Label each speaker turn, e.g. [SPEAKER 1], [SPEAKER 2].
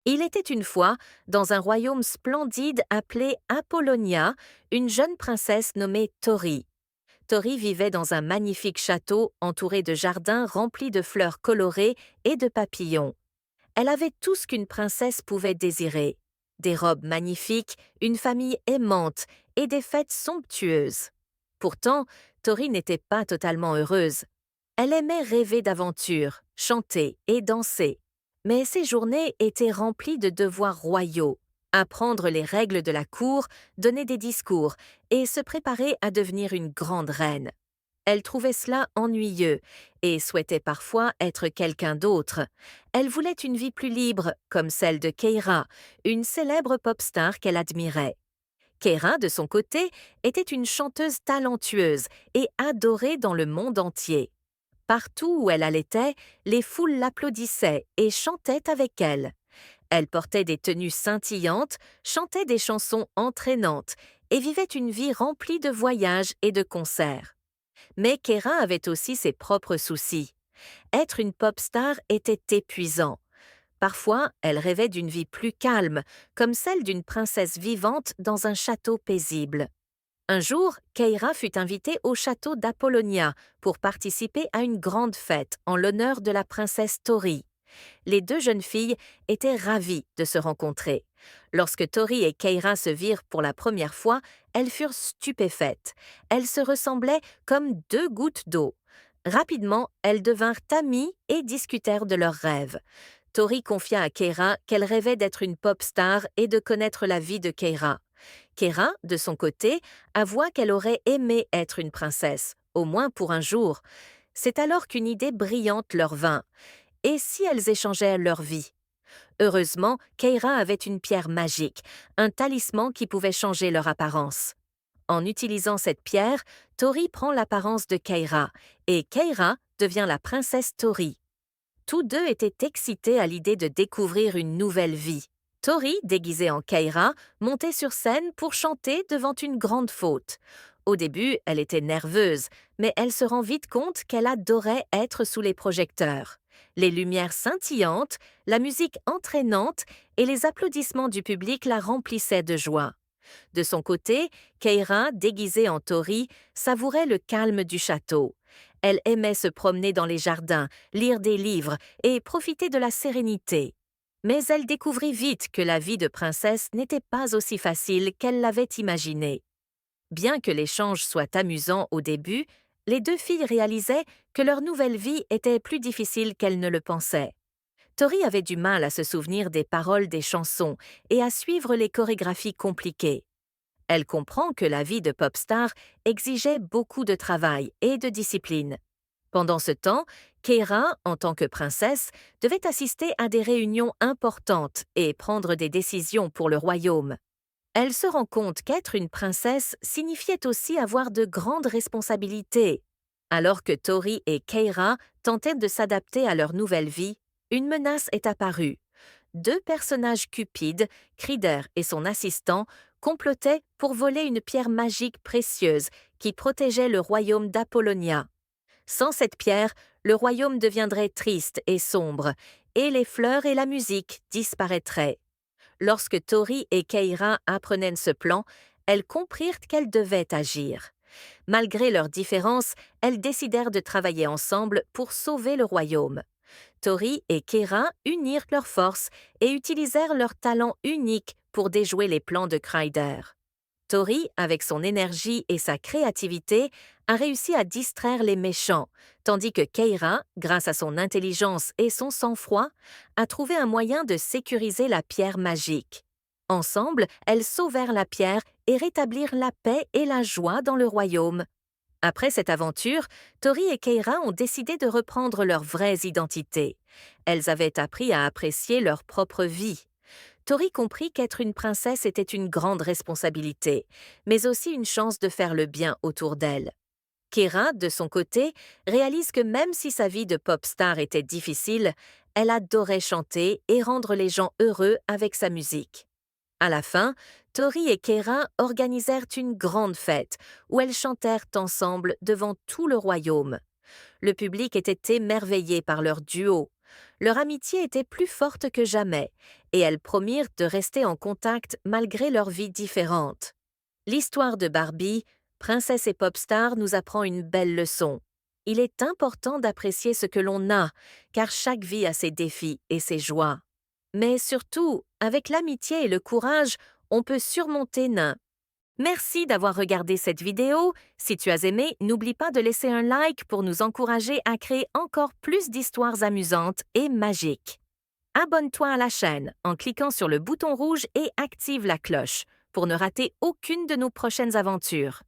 [SPEAKER 1] Il était une fois, dans un royaume splendide appelé Apollonia, une jeune princesse nommée Tori. Tori vivait dans un magnifique château entouré de jardins remplis de fleurs colorées et de papillons. Elle avait tout ce qu'une princesse pouvait désirer. Des robes magnifiques, une famille aimante et des fêtes somptueuses. Pourtant, Tori n'était pas totalement heureuse. Elle aimait rêver d'aventures, chanter et danser. Mais ses journées étaient remplies de devoirs royaux. Apprendre les règles de la cour, donner des discours et se préparer à devenir une grande reine. Elle trouvait cela ennuyeux et souhaitait parfois être quelqu'un d'autre. Elle voulait une vie plus libre, comme celle de Keira, une célèbre pop star qu'elle admirait. Keira, de son côté, était une chanteuse talentueuse et adorée dans le monde entier. Partout où elle allait, les foules l'applaudissaient et chantaient avec elle. Elle portait des tenues scintillantes, chantait des chansons entraînantes et vivait une vie remplie de voyages et de concerts. Mais Keira avait aussi ses propres soucis. Être une pop star était épuisant. Parfois, elle rêvait d'une vie plus calme, comme celle d'une princesse vivante dans un château paisible. Un jour, Keira fut invitée au château d'Apollonia pour participer à une grande fête en l'honneur de la princesse Tori. Les deux jeunes filles étaient ravies de se rencontrer. Lorsque Tori et Keira se virent pour la première fois, elles furent stupéfaites. Elles se ressemblaient comme deux gouttes d'eau. Rapidement, elles devinrent amies et discutèrent de leurs rêves. Tori confia à Keira qu'elle rêvait d'être une pop star et de connaître la vie de Keira. Keira, de son côté, avoua qu'elle aurait aimé être une princesse, au moins pour un jour. C'est alors qu'une idée brillante leur vint. Et si elles échangeaient leur vie? Heureusement, Keira avait une pierre magique, un talisman qui pouvait changer leur apparence. En utilisant cette pierre, Tori prend l'apparence de Keira, et Keira devient la princesse Tori. Tous deux étaient excités à l'idée de découvrir une nouvelle vie. Tori, déguisée en Keira, montait sur scène pour chanter devant une grande faute. Au début, elle était nerveuse, mais elle se rend vite compte qu'elle adorait être sous les projecteurs. Les lumières scintillantes, la musique entraînante et les applaudissements du public la remplissaient de joie. De son côté, Keira, déguisée en Tori, savourait le calme du château. Elle aimait se promener dans les jardins, lire des livres et profiter de la sérénité. Mais elle découvrit vite que la vie de princesse n'était pas aussi facile qu'elle l'avait imaginé. Bien que l'échange soit amusant au début, les deux filles réalisaient que leur nouvelle vie était plus difficile qu'elles ne le pensaient. Tori avait du mal à se souvenir des paroles des chansons et à suivre les chorégraphies compliquées. Elle comprend que la vie de pop star exigeait beaucoup de travail et de discipline. Pendant ce temps, Keira, en tant que princesse, devait assister à des réunions importantes et prendre des décisions pour le royaume. Elle se rend compte qu'être une princesse signifiait aussi avoir de grandes responsabilités. Alors que Tori et Keira tentaient de s'adapter à leur nouvelle vie, une menace est apparue. Deux personnages cupides, Crider et son assistant, complotaient pour voler une pierre magique précieuse qui protégeait le royaume d'Apollonia. Sans cette pierre, le royaume deviendrait triste et sombre, et les fleurs et la musique disparaîtraient. Lorsque Tori et Keira apprenaient ce plan, elles comprirent qu'elles devaient agir. Malgré leurs différences, elles décidèrent de travailler ensemble pour sauver le royaume. Tori et Keira unirent leurs forces et utilisèrent leur talent unique pour déjouer les plans de Crider. Tori, avec son énergie et sa créativité, a réussi à distraire les méchants, tandis que Keira, grâce à son intelligence et son sang-froid, a trouvé un moyen de sécuriser la pierre magique. Ensemble, elles sauvèrent la pierre et rétablirent la paix et la joie dans le royaume. Après cette aventure, Tori et Keira ont décidé de reprendre leurs vraies identités. Elles avaient appris à apprécier leur propre vie. Tori comprit qu'être une princesse était une grande responsabilité, mais aussi une chance de faire le bien autour d'elle. Keira, de son côté, réalise que même si sa vie de pop star était difficile, elle adorait chanter et rendre les gens heureux avec sa musique. À la fin, Tori et Keira organisèrent une grande fête où elles chantèrent ensemble devant tout le royaume. Le public était émerveillé par leur duo. Leur amitié était plus forte que jamais, et elles promirent de rester en contact malgré leurs vies différentes. L'histoire de Barbie, princesse et pop star, nous apprend une belle leçon. Il est important d'apprécier ce que l'on a, car chaque vie a ses défis et ses joies. Mais surtout, avec l'amitié et le courage, on peut surmonter nain. Merci d'avoir regardé cette vidéo. Si tu as aimé, n'oublie pas de laisser un like pour nous encourager à créer encore plus d'histoires amusantes et magiques. Abonne-toi à la chaîne en cliquant sur le bouton rouge et active la cloche pour ne rater aucune de nos prochaines aventures.